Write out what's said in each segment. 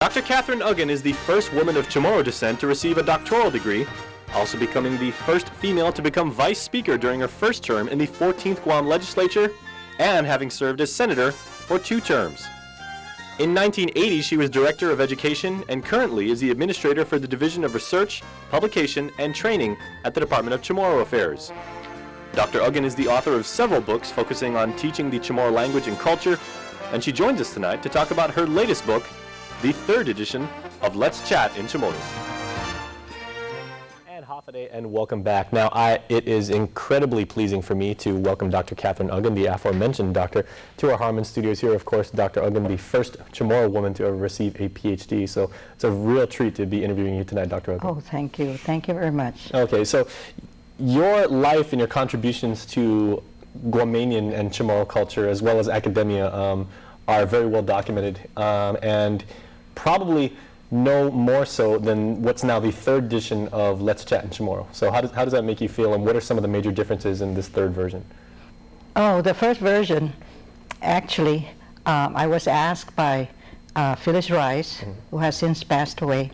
Dr. Katherine Aguon is the first woman of Chamorro descent to receive a doctoral degree, also becoming the first female to become vice speaker during her first term in the 14th Guam legislature, and having served as senator for 2 terms. In 1980, she was Director of Education and currently is the Administrator for the Division of Research, Publication, and Training at the Department of Chamorro Affairs. Dr. Aguon is the author of several books focusing on teaching the Chamorro language and culture, and she joins us tonight to talk about her latest book, the 3rd edition of Let's Chat in Chamorro. And welcome back. Now, it is incredibly pleasing for me to welcome Dr. Katherine Aguon, the aforementioned doctor, to our Harmon studios here. Of course, Dr. Aguon, the first Chamorro woman to ever receive a PhD. So it's a real treat to be interviewing you tonight, Dr. Aguon. Oh, thank you. Thank you very much. Okay, so your life and your contributions to Guamanian and Chamorro culture, as well as academia, are very well documented, and probably no more so than what's now the 3rd edition of Let's Chat in Chamorro. So how does that make you feel, and what are some of the major differences in this 3rd version? Oh, the first version, actually, I was asked by Phyllis Rice, who has since passed away.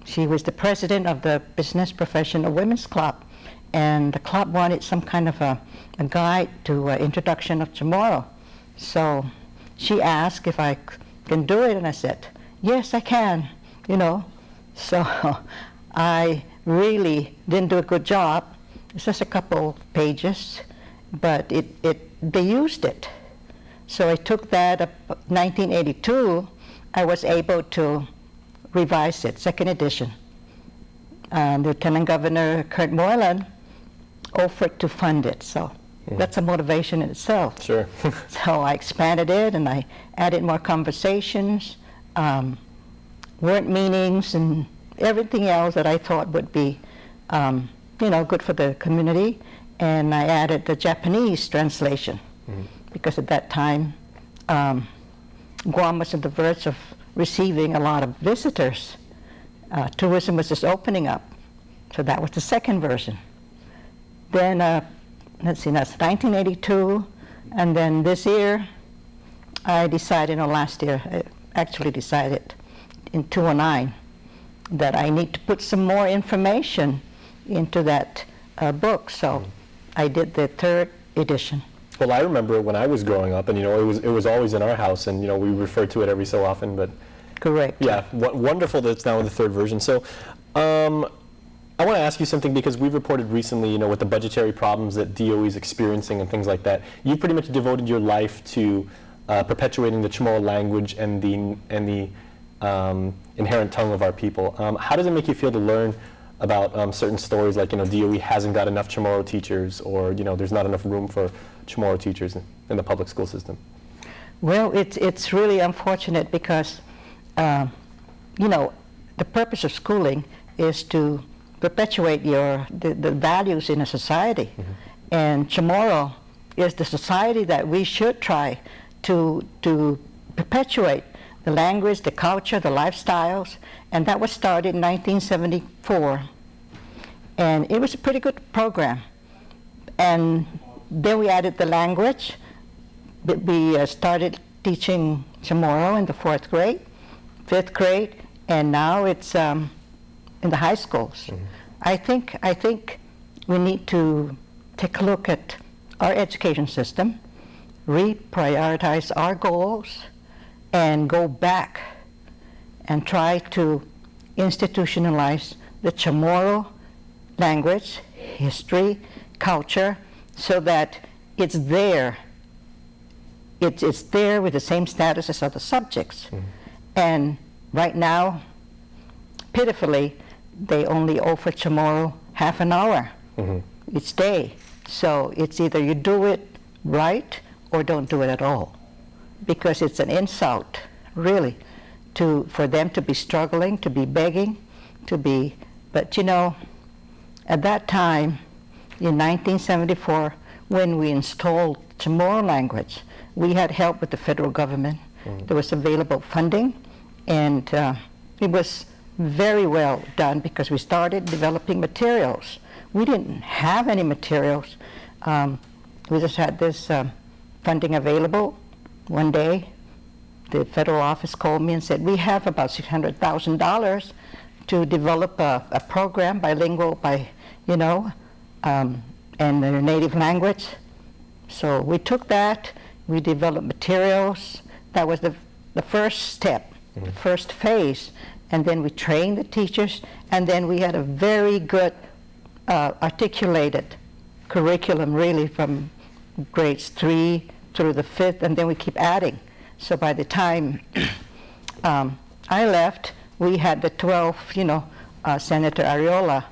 She was the president of the Business Professional Women's Club, and the club wanted some kind of a guide to introduction of Chamorro. So she asked if I can do it, and I said, yes, I can, you know. So I really didn't do a good job. It's just a couple pages, but they used it. So I took that up 1982. I was able to revise it, 2nd edition. Lieutenant Governor Kurt Moylan offered to fund it, so that's a motivation in itself. Sure. So I expanded it, and I added more conversations, word meanings, and everything else that I thought would be, good for the community. And I added the Japanese translation, because at that time, Guam was on the verge of receiving a lot of visitors. Tourism was just opening up, so that was the 2nd version. Then, let's see, that's 1982, and then this year, I decided, last year, I actually decided in 2009 that I need to put some more information into that book, so I did the 3rd edition. Well, I remember when I was growing up, and it was always in our house, and we referred to it every so often. But correct. Yeah, wonderful that it's now in the 3rd version. So, I want to ask you something, because we've reported recently, with the budgetary problems that DOE is experiencing and things like that. You pretty much devoted your life to perpetuating the Chamorro language and the inherent tongue of our people. How does it make you feel to learn about certain stories like, DOE hasn't got enough Chamorro teachers, or, there's not enough room for Chamorro teachers in the public school system? Well, it's really unfortunate, because, the purpose of schooling is to perpetuate the values in a society. And Chamorro is the society that we should try to perpetuate the language, the culture, the lifestyles, and that was started in 1974. And it was a pretty good program. And then we added the language. We started teaching Chamorro in the 4th grade, 5th grade, and now it's in the high schools. I think we need to take a look at our education system, reprioritize our goals, and go back and try to institutionalize the Chamorro language, history, culture, so that it's there. It's there with the same status as other subjects. And right now, pitifully, they only offer Chamorro half an hour each day. So it's either you do it right or don't do it at all, because it's an insult, really, for them to be struggling, to be begging, but at that time, in 1974, when we installed Chamorro language, we had help with the federal government. There was available funding, and it was very well done, because we started developing materials. We didn't have any materials. We just had this funding available one day, the federal office called me and said, we have about $600,000 to develop a program bilingual and their native language. So we took that, we developed materials. That was the first step, the first phase. And then we trained the teachers, and then we had a very good articulated curriculum, really, from grades 3 through the 5th, and then we keep adding. So by the time I left, we had the 12, Senator Arreola,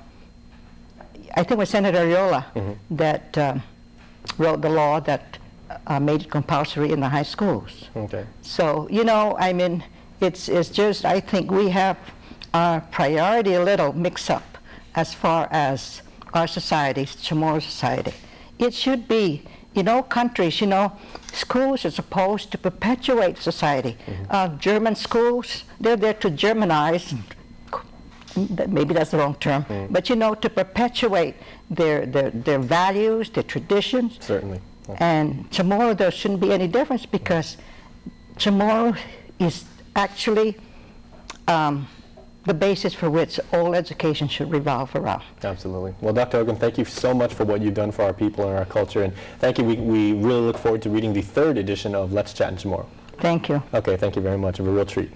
I think it was Senator Arreola that wrote the law that made it compulsory in the high schools. Okay. So, it's just, I think we have our priority a little mixed up as far as our society, Chamorro society. It should be, countries, schools are supposed to perpetuate society. German schools, they're there to Germanize, maybe that's the wrong term, but to perpetuate their values, their traditions. Certainly. Yeah. And Chamorro, there shouldn't be any difference, because Chamorro is actually the basis for which all education should revolve around. Absolutely. Well, Dr. Aguon, thank you so much for what you've done for our people and our culture, and thank you. We really look forward to reading the 3rd edition of Let's Chat in Chamorro. Thank you. Okay, thank you very much. It was a real treat.